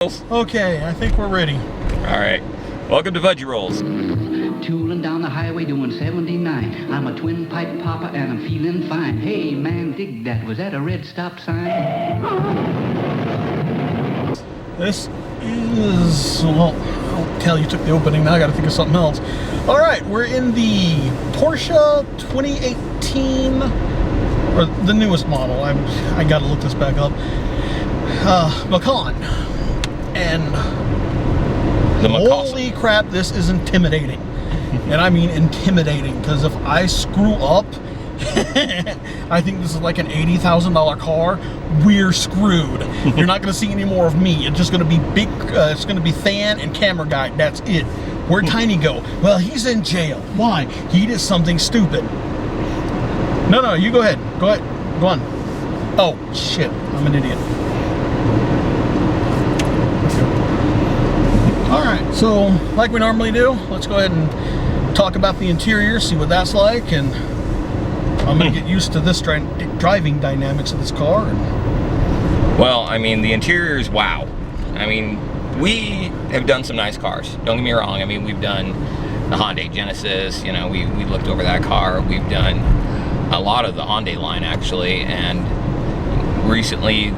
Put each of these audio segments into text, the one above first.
Okay, I think we're ready. All right, welcome to Pudgy Rolls. Tooling down the highway doing 79. I'm a twin pipe papa and I'm feeling fine. Hey man, dig that. Was that a red stop sign? This is, well, I'll tell you took the opening, now I gotta think of something else. All right, we're in the Porsche 2018, or the newest model. I gotta look this back up. Macan. And The Macan. holy crap, this is intimidating. And I mean intimidating, because if I screw up, I think this is like an $80,000 car, we're screwed. You're not going to see any more of me. It's just going to be big, it's going to be Than and camera guy, that's it. Where'd Tiny go? Well, he's in jail. Why? He did something stupid. No, you go ahead. Go on. Oh, shit, I'm an idiot. Alright, so like we normally do, let's go ahead and talk about the interior, see what that's like, and I'm going to get used to this driving dynamics of this car. Well, I mean, the interior is wow. I mean, we have done some nice cars. Don't get me wrong. I mean, we've done the Hyundai Genesis. You know, we looked over that car. We've done a lot of the Hyundai line, actually, and recently,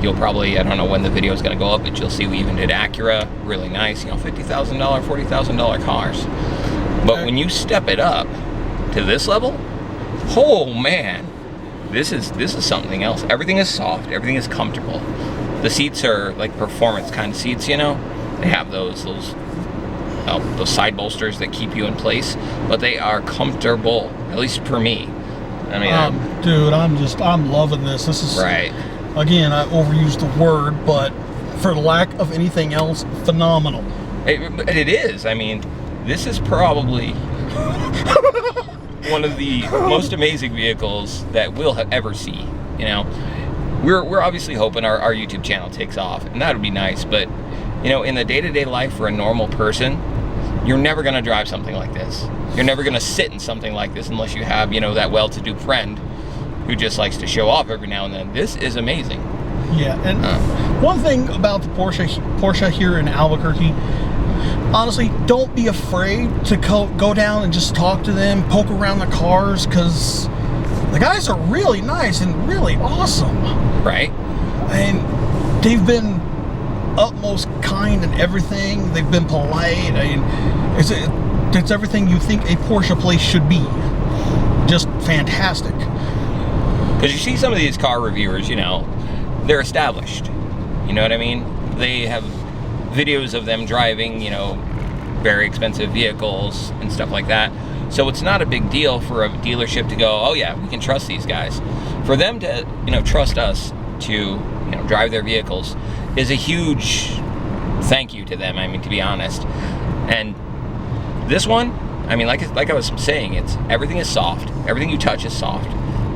you'll probably, I don't know when the video is going to go up, but you'll see we even did Acura, really nice, you know, $50,000, $40,000 cars. But when you step it up to this level, oh man, this is something else. Everything is soft, everything is comfortable. The seats are like performance kind of seats, you know. They have those side bolsters that keep you in place, but they are comfortable, at least for me. I mean, dude, I'm loving this. This is, right. Again, I overused the word, but for lack of anything else, phenomenal. It is. I mean, this is probably one of the most amazing vehicles that we'll ever see. You know, we're obviously hoping our YouTube channel takes off, and that would be nice. But you know, in the day-to-day life for a normal person, you're never going to drive something like this. You're never going to sit in something like this unless you have, you know, that well-to-do friend who just likes to show off every now and then. This is amazing. Yeah, and one thing about the Porsche here in Albuquerque, honestly, don't be afraid to go down and just talk to them, poke around the cars, because the guys are really nice and really awesome. Right. And they've been utmost kind and everything. They've been polite. I mean, it's everything you think a Porsche place should be. Just fantastic. Because you see some of these car reviewers, you know, they're established. You know what I mean? They have videos of them driving, you know, very expensive vehicles and stuff like that. So it's not a big deal for a dealership to go, oh yeah, we can trust these guys. For them to, you know, trust us to, you know, drive their vehicles is a huge thank you to them, I mean, to be honest. And this one, I mean, like I was saying, everything is soft. Everything you touch is soft.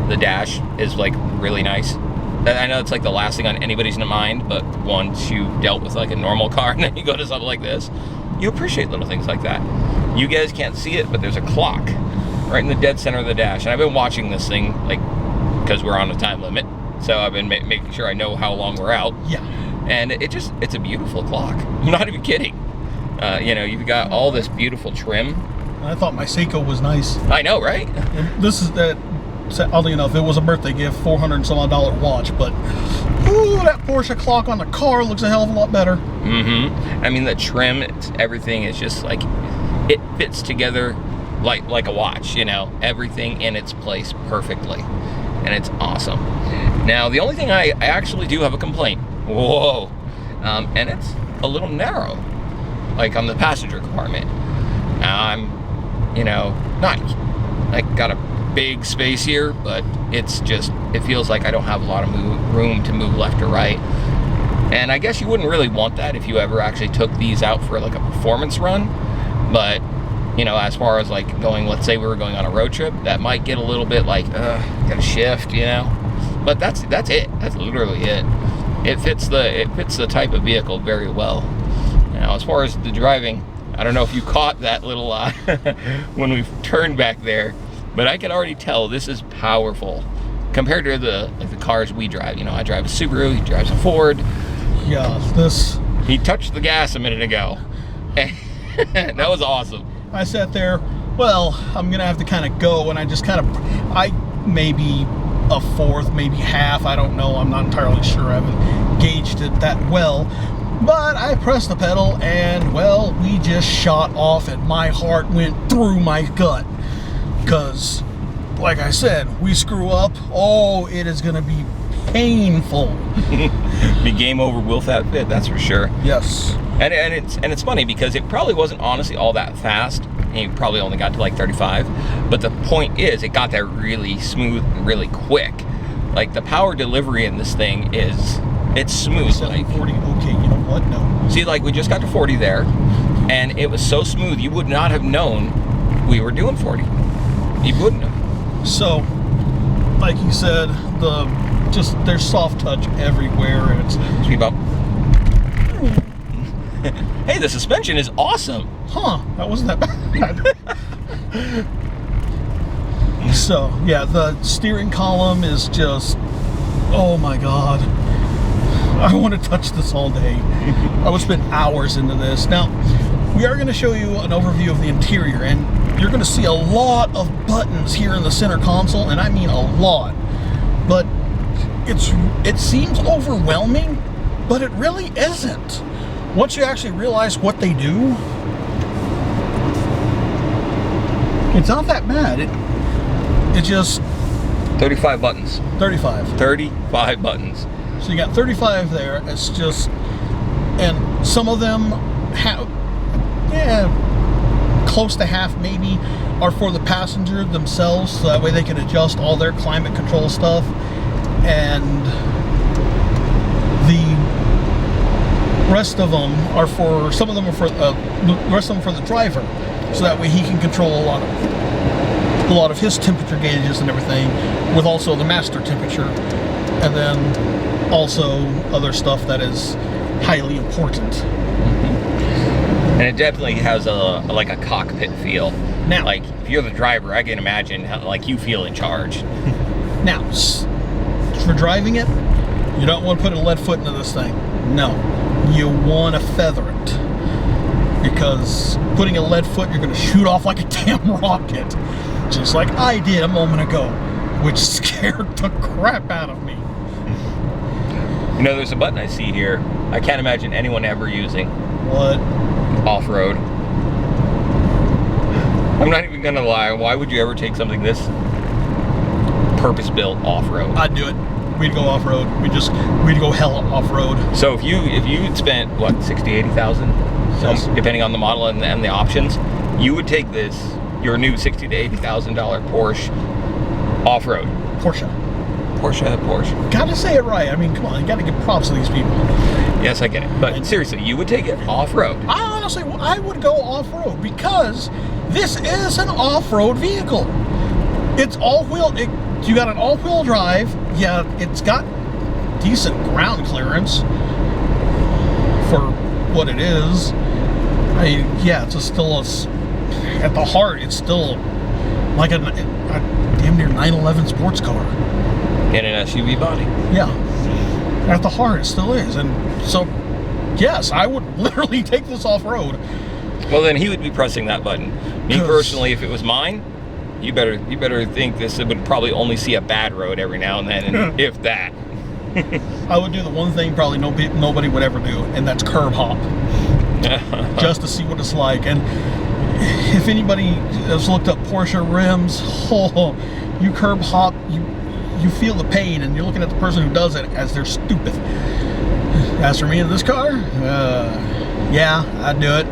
The dash is like really nice. I know it's like the last thing on anybody's mind, but once you've dealt with like a normal car and then you go to something like this, you appreciate little things like that. You guys can't see it, but there's a clock right in the dead center of the dash. And I've been watching this thing, like, because we're on a time limit. So I've been making sure I know how long we're out. Yeah. And it's a beautiful clock. I'm not even kidding. You know, you've got all this beautiful trim. I thought my Seiko was nice. I know, right? And this is that. Oddly enough, it was a birthday gift, $400 and some odd watch, but ooh, that Porsche clock on the car looks a hell of a lot better. Mm-hmm. I mean, the trim, everything is just like, it fits together like a watch, you know, everything in its place perfectly, and it's awesome. Now, the only thing I actually do have a complaint. Whoa. And it's a little narrow, like on the passenger compartment. I'm, you know, not like got a big space here, but it's just, it feels like I don't have a lot of room to move left or right. And I guess you wouldn't really want that if you ever actually took these out for like a performance run. But, you know, as far as like going, let's say we were going on a road trip, that might get a little bit like, gotta shift, you know. But that's it. That's literally it. It fits the type of vehicle very well. Now, as far as the driving, I don't know if you caught that little when we turned back there, but I can already tell this is powerful compared to the cars we drive. You know, I drive a Subaru, he drives a Ford. Yeah, this He touched the gas a minute ago. That was awesome. I sat there, well, I'm gonna have to kind of go, and I just kind of, maybe a fourth, maybe half, I don't know, I'm not entirely sure, I haven't gauged it that well, but I pressed the pedal, and well, we just shot off, and my heart went through my gut, because, like I said, we screw up, oh, it is gonna be painful. Be game over with that fit, that's for sure. Yes. And it's funny because it probably wasn't honestly all that fast. And you probably only got to like 35. But the point is, it got there really smooth and really quick. Like the power delivery in this thing it's smooth. 740. Okay, you know what? No. See, like we just got to 40 there, and it was so smooth you would not have known we were doing 40. You wouldn't have. So, like you said, there's soft touch everywhere, and it's Speed bump. Hey, the suspension is awesome. Huh, that wasn't that bad. So, yeah, the steering column is just, oh my god. I want to touch this all day. I would spend hours into this. Now, we are going to show you an overview of the interior, and you're going to see a lot of buttons here in the center console, and I mean a lot. But it seems overwhelming, but it really isn't. Once you actually realize what they do, it's not that bad. It just 35 buttons. 35 buttons. So you got 35 there. It's just, and some of them have, close to half maybe are for the passenger themselves, so that way they can adjust all their climate control stuff, and the rest of them are for, some of them are for the rest of them for the driver, so that way he can control a lot of his temperature gauges and everything, with also the master temperature, and then also other stuff that is highly important. And it definitely has like a cockpit feel. Now, like if you're the driver, I can imagine how, like you feel in charge. Now, for driving it, you don't want to put a lead foot into this thing. No, you want to feather it, because putting a lead foot, you're going to shoot off like a damn rocket, just like I did a moment ago, which scared the crap out of me. You know, there's a button I see here I can't imagine anyone ever using. What? Off-road. I'm not even gonna lie, why would you ever take something this purpose-built off-road? I'd do it. We'd go off-road. We'd go hell off-road. So if you'd spent what, 60, 80,000, Yes. depending on the model and the options, you would take this, your new $60,000 to $80,000 Porsche off-road. Porsche. Porsche. Gotta say it right. I mean, come on, you gotta give props to these people. Yes, I get it. But seriously, you would take it off-road. I would go off-road, because this is an off-road vehicle. It's all-wheel. You got an all-wheel drive. Yeah, it's got decent ground clearance for what it is. I mean, yeah, it's still at the heart. It's still like a damn near 911 sports car. In an SUV body. Yeah, at the heart it still is, and so yes, I would literally take this off-road. Well, then he would be pressing that button. Me personally, if it was mine, you better think this would probably only see a bad road every now and then, and if that. I would do the one thing probably nobody would ever do, and that's curb hop, just to see what it's like. And if anybody has looked up Porsche rims, oh, you curb hop, you feel the pain, and you're looking at the person who does it as they're stupid. As for me in this car, yeah, I'd do it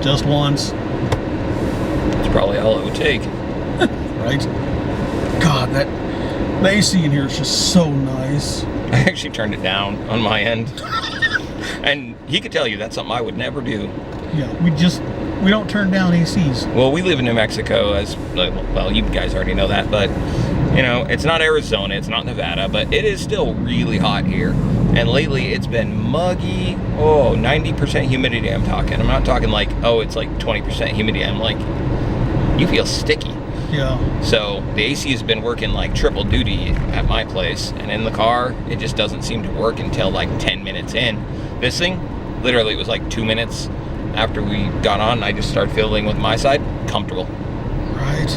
just once. That's probably all it would take. Right? God, the AC in here is just so nice. I actually turned it down on my end. And he could tell you that's something I would never do. Yeah, we don't turn down ACs. Well, we live in New Mexico, well, you guys already know that, but you know, it's not Arizona, it's not Nevada, but it is still really hot here. And lately it's been muggy. Oh, 90% humidity I'm talking. I'm not talking like, oh, it's like 20% humidity. I'm like, you feel sticky. Yeah. So the AC has been working like triple duty at my place, and in the car, it just doesn't seem to work until like 10 minutes in. This thing, literally, it was like 2 minutes after we got on, I just started fiddling with my side. Comfortable. Right.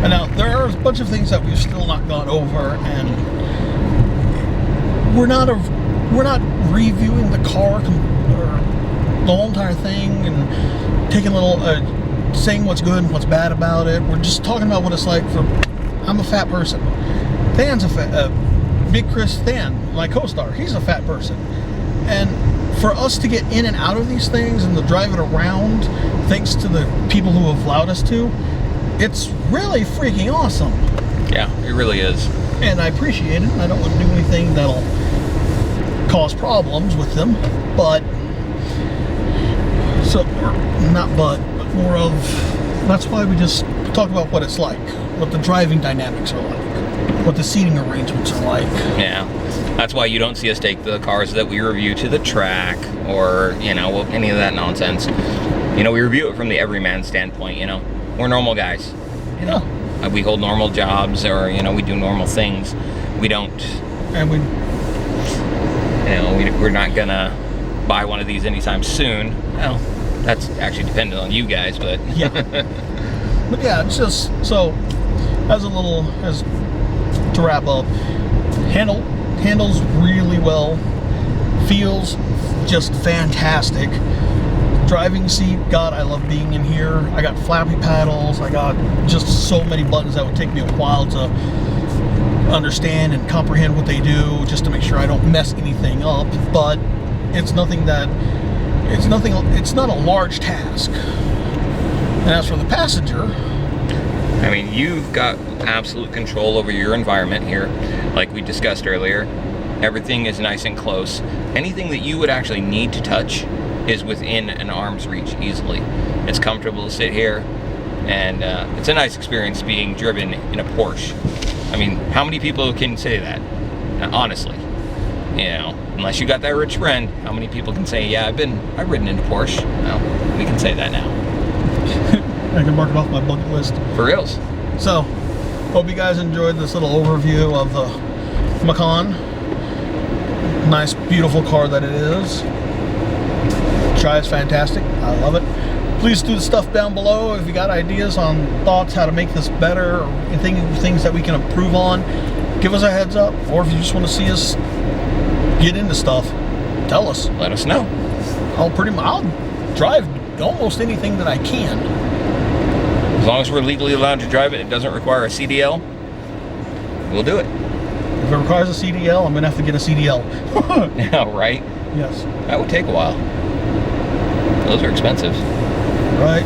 And now, there are a bunch of things that we've still not gone over, and we're not reviewing the car or the whole entire thing and taking a little, saying what's good and what's bad about it. We're just talking about what it's like for, I'm a fat person. Than's Big Chris Than, my co-star, he's a fat person. And for us to get in and out of these things and to drive it around, thanks to the people who have allowed us to, it's really freaking awesome. Yeah, it really is. And I appreciate it. I don't want to do anything that'll cause problems with them, but more of, that's why we just talk about what it's like, what the driving dynamics are like, what the seating arrangements are like. Yeah, that's why you don't see us take the cars that we review to the track or, you know, any of that nonsense. You know, we review it from the everyman standpoint, you know. We're normal guys, you know. Yeah. We hold normal jobs, or, you know, we do normal things. We don't, And we, you know, we're not gonna buy one of these anytime soon. Well, that's actually dependent on you guys, but yeah. But yeah, it's just, so, as to wrap up, handles really well, feels just fantastic. Driving seat, God, I love being in here. I got flappy paddles, I got just so many buttons that would take me a while to understand and comprehend what they do, just to make sure I don't mess anything up. But it's not a large task. And as for the passenger, I mean, you've got absolute control over your environment here, like we discussed earlier. Everything is nice and close. Anything that you would actually need to touch is within an arm's reach easily. It's comfortable to sit here, and it's a nice experience being driven in a Porsche. I mean, how many people can say that? Honestly, you know, unless you got that rich friend, how many people can say, yeah, I've ridden in a Porsche? Well, we can say that now. I can mark it off my bucket list. For reals. So, hope you guys enjoyed this little overview of the Macan. Nice, beautiful car that it is. Try is fantastic. I love it. Please do the stuff down below if you got ideas on thoughts how to make this better, or things that we can improve on. Give us a heads up, or if you just want to see us get into stuff, tell us. Let us know. I'll drive almost anything that I can. As long as we're legally allowed to drive it, it doesn't require a CDL, we'll do it. If it requires a CDL, I'm going to have to get a CDL. Yeah, right? Yes. That would take a while. Those are expensive. Right.